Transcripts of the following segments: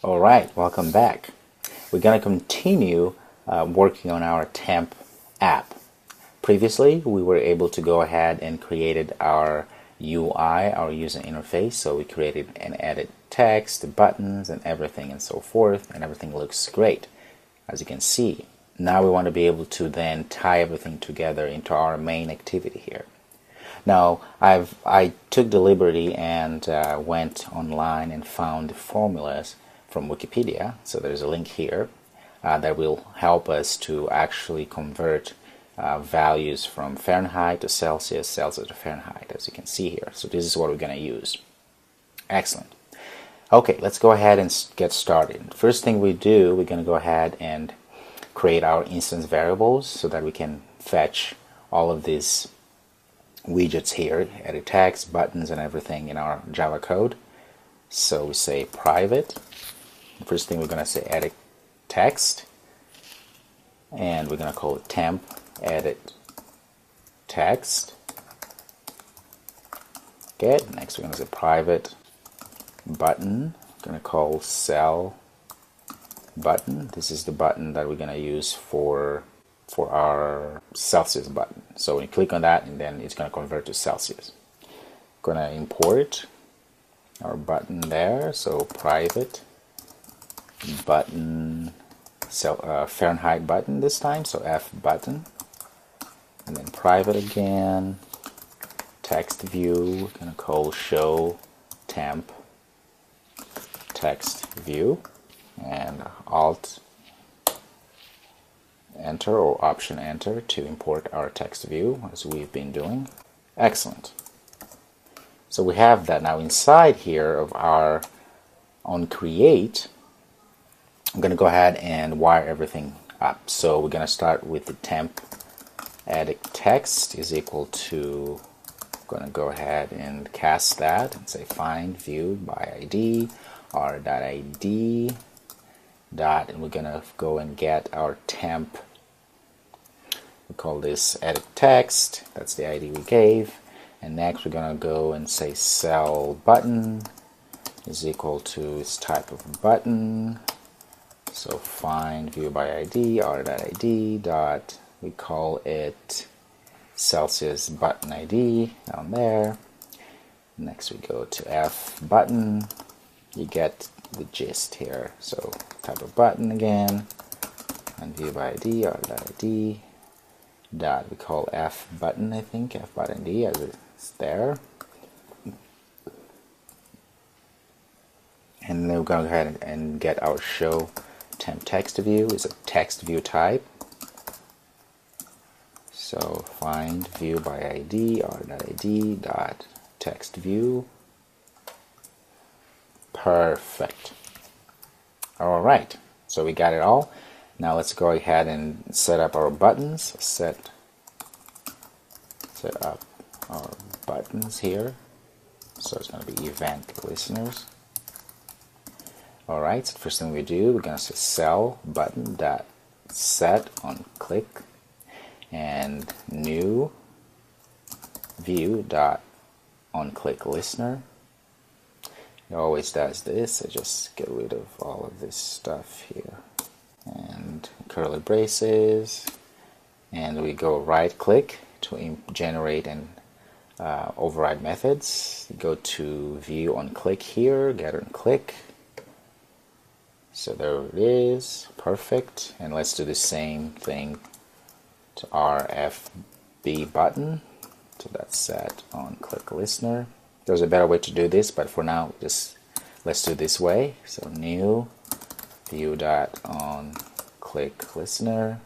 All right, welcome back. We're going to continue working on our temp app. Previously, we were able to go ahead and created our UI, our user interface. So we created and added text, buttons, and everything and so forth, and everything looks great, as you can see. Now we want to be able to then tie everything together into our main activity here. Now, I took the liberty and went online and found the formulas from Wikipedia. So there's a link here that will help us to actually convert values from Fahrenheit to Celsius, Celsius to Fahrenheit, as you can see here. So this is what we're going to use. Excellent. Okay, let's go ahead and get started. First thing we do, we're going to go ahead and create our instance variables so that we can fetch all of these widgets here, edit text, buttons, and everything in our Java code. So we say private. The first thing we're going to say edit text, and we're going to call it temp edit text. Okay, next we're going to say private button. We're going to call cell button. This is the button that we're going to use for our Celsius button. So when you click on that, and then it's going to convert to Celsius. Going to import our button there. So private button, Fahrenheit button this time. So F button, and then private again. Text view. Going to call show temp text view, and Alt Enter or Option Enter to import our text view, as we've been doing. Excellent. So we have that. Now inside here of our onCreate, I'm going to go ahead and wire everything up. So we're going to start with the temp edit text is equal to, I'm going to go ahead and cast that and say find view by ID r.id dot, and we're going to go and get our temp. We call this edit text. That's the ID we gave. And next we're going to go and say cell button is equal to its type of button. So find view by ID r.id dot, we call it Celsius button ID down there. Next we go to F button. You get the gist here. So type of button again, and view by ID r.id dot, we call F button, I think F button D, as it's there. And then we're going to go ahead and get our show temp text view. It's a text view type. So find view by ID r.id dot text view. Perfect. All right, so we got it all. Now let's go ahead and set up our buttons. Set up our buttons here. So it's going to be event listeners. All right, so first thing we do, we're going to say cell button dot set on click, and new view dot on click listener. It always does this. I just get rid of all of this stuff here. And curly braces, and we go right click to generate and override methods. Go to view on click here, get on click. So there it is, perfect. And let's do the same thing to our FB button. So that's set on click listener. There's a better way to do this, but for now, just let's do this way. So new view dot on click listener,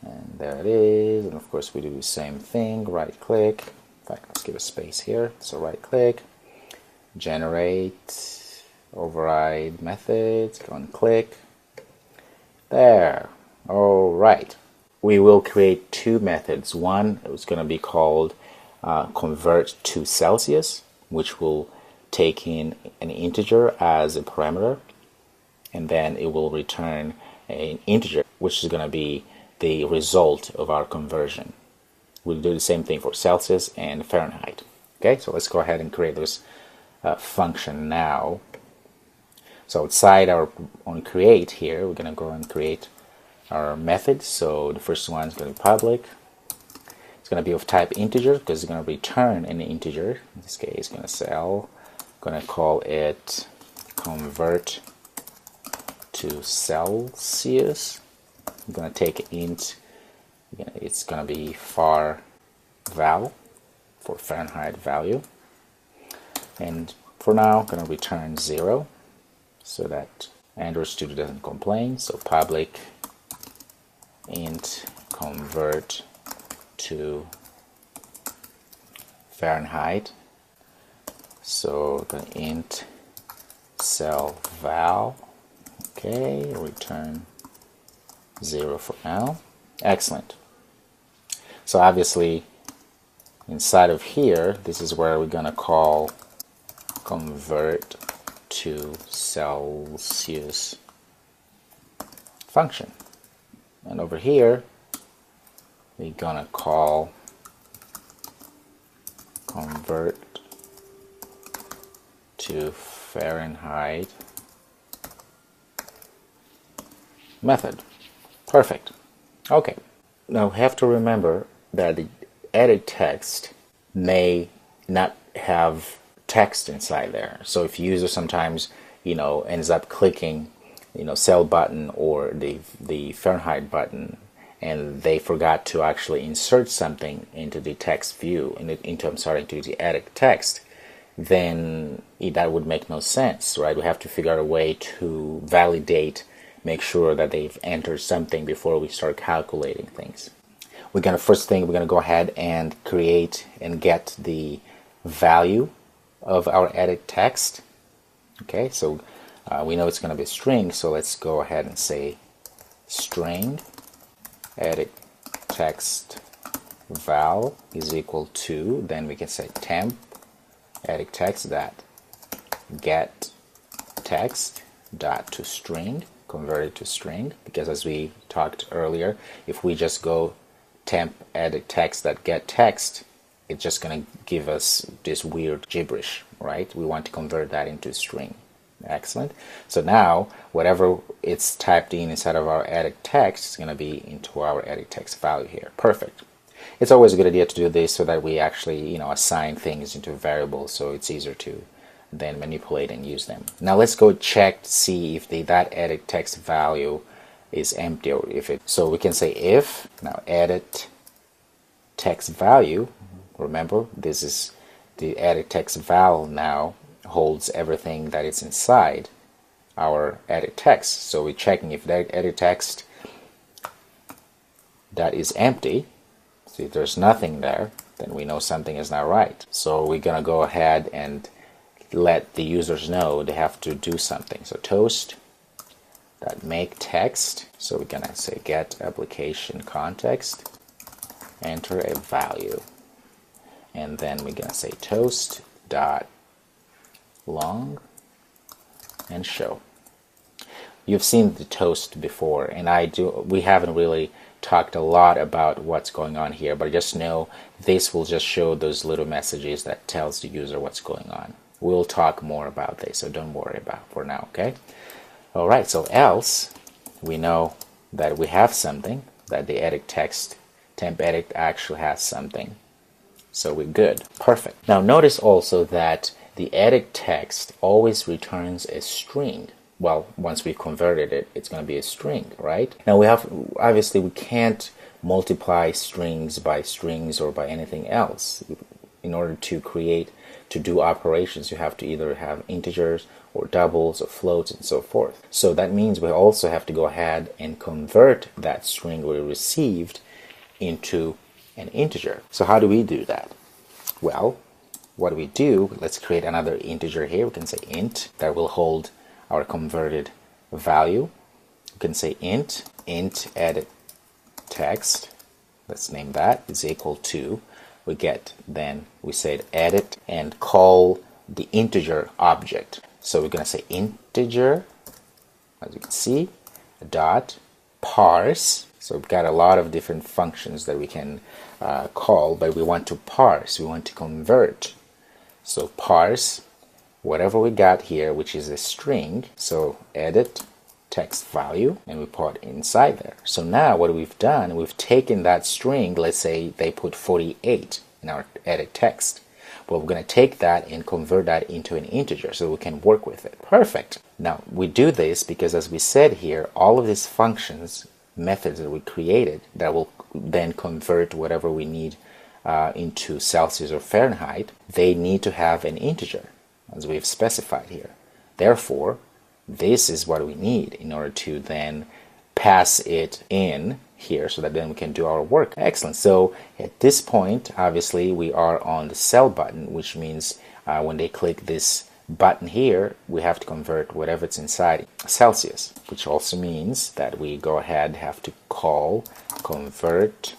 and there it is. And of course we do the same thing, right click. In fact, let's give a space here. So right click, generate override methods, go and click there. All right, we will create two methods. One is going to be called convert to Celsius, which will take in an integer as a parameter, and then it will return an integer, which is going to be the result of our conversion. We'll do the same thing for Celsius and Fahrenheit. Okay, so let's go ahead and create this function now. So outside our on create here, we're going to go and create our method. So the first one is going to be public. It's going to be of type integer because it's going to return an integer. In this case, it's going to say L. Going to call it convert to Celsius. I'm going to take int. It's going to be far val for Fahrenheit value. And for now, I'm going to return 0 so that Android Studio doesn't complain. So public int convert to Fahrenheit. So the int cell val. Okay, return 0 for now. Excellent. So obviously inside of here, this is where we're going to call convert to Celsius function. And over here, we're going to call convert to Fahrenheit method. Perfect. Okay. Now we have to remember that the edit text may not have text inside there. So if user sometimes, ends up clicking, cell button or the Fahrenheit button, and they forgot to actually insert something into the text view, into the edit text, then that would make no sense, right? We have to figure out a way to validate, make sure that they've entered something before we start calculating things. First thing, we're going to go ahead and create and get the value of our edit text. Okay, so we know it's going to be a string, so let's go ahead and say string edit text val is equal to, then we can say temp edit text dot get text dot to string, convert it to string, because as we talked earlier, if we just go temp edit text dot get text, it's just going to give us this weird gibberish, right? We want to convert that into string. Excellent. So now whatever it's typed in inside of our edit text is going to be into our edit text value here. Perfect. It's always a good idea to do this so that we actually assign things into variables, so it's easier to then manipulate and use them. Now let's go check to see if that edit text value is empty, or if it, so we can say if, now edit text value, remember this is the edit text val now holds everything that is inside our edit text. So we're checking if that edit text that is empty, so if there's nothing there, then we know something is not right. So we're gonna go ahead and let the users know they have to do something. So toast that make text, so we're gonna say get application context, enter a value, and then we're gonna say toast dot long and show. You've seen the toast before, and we haven't really talked a lot about what's going on here, but just know this will just show those little messages that tells the user what's going on. We'll talk more about this, so don't worry about it for now, okay? Alright, so else, we know that we have something, that the edit text, temp edit actually has something. So we're good. Perfect. Now notice also that the edit text always returns a string. Well, once we've converted it, it's going to be a string, right? Now obviously we can't multiply strings by strings or by anything else. In order to do operations, you have to either have integers or doubles or floats and so forth. So that means we also have to go ahead and convert that string we received into an integer. So how do we do that? Well, what do we do? Let's create another integer here. We can say int that will hold our converted value. We can say int edit text, let's name that, is equal to, then we said edit and call the integer object. So we're going to say integer, as you can see, dot parse. So we've got a lot of different functions that we can call, but we want to parse, we want to convert. So parse whatever we got here, which is a string. So edit text value, and we put inside there. So now what we've done, we've taken that string. Let's say they put 48 in our edit text. Well, we're going to take that and convert that into an integer so we can work with it. Perfect. Now we do this because, as we said here, all of these functions, methods that we created that will then convert whatever we need into Celsius or Fahrenheit, they need to have an integer, as we've specified here. Therefore, this is what we need in order to then pass it in here so that then we can do our work. Excellent. So at this point, obviously, we are on the cell button, which means when they click this button here, we have to convert whatever it's inside Celsius, which also means that we go ahead, have to call convert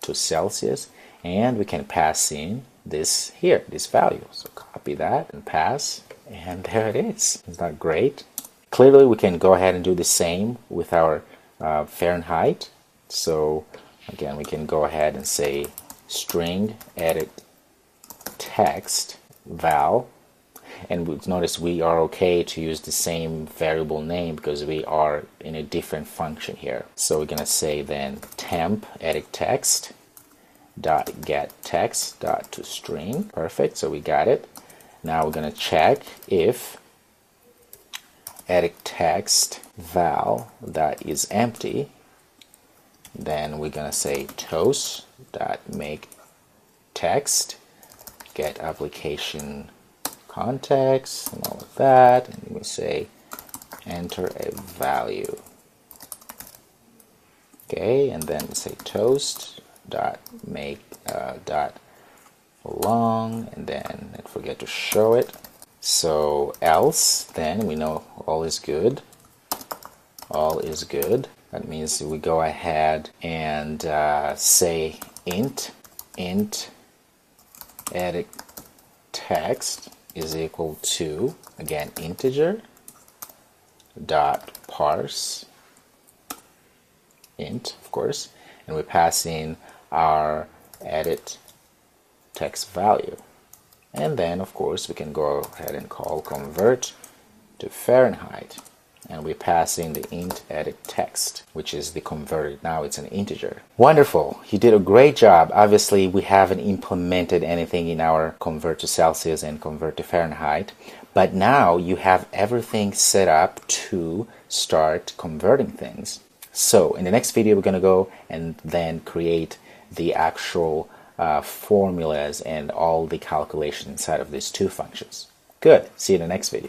to Celsius, and we can pass in this here, this value. So copy that and pass, and there it is. Isn't that great? Clearly, we can go ahead and do the same with our Fahrenheit. So again, we can go ahead and say string edit text val, and notice we are okay to use the same variable name because we are in a different function here. So we're gonna say then temp edit text dot get text dot to string. Perfect. So we got it. Now we're gonna check if edit text val that is empty. Then we're gonna say toast dot make text get application context and all of that, and we say enter a value. Okay, and then we say toast dot make dot long, and then don't forget to show it. So else, then we know all is good. All is good. That means we go ahead and say int edit text is equal to, again, integer dot parse int, of course, and we pass in our edit text value. And then, of course, we can go ahead and call convert to Fahrenheit, and we pass in the int edit text, which is the converted. Now it's an integer. Wonderful. You did a great job. Obviously, we haven't implemented anything in our convert to Celsius and convert to Fahrenheit, but now you have everything set up to start converting things. So in the next video, we're going to go and then create the actual formulas and all the calculations inside of these two functions. Good. See you in the next video.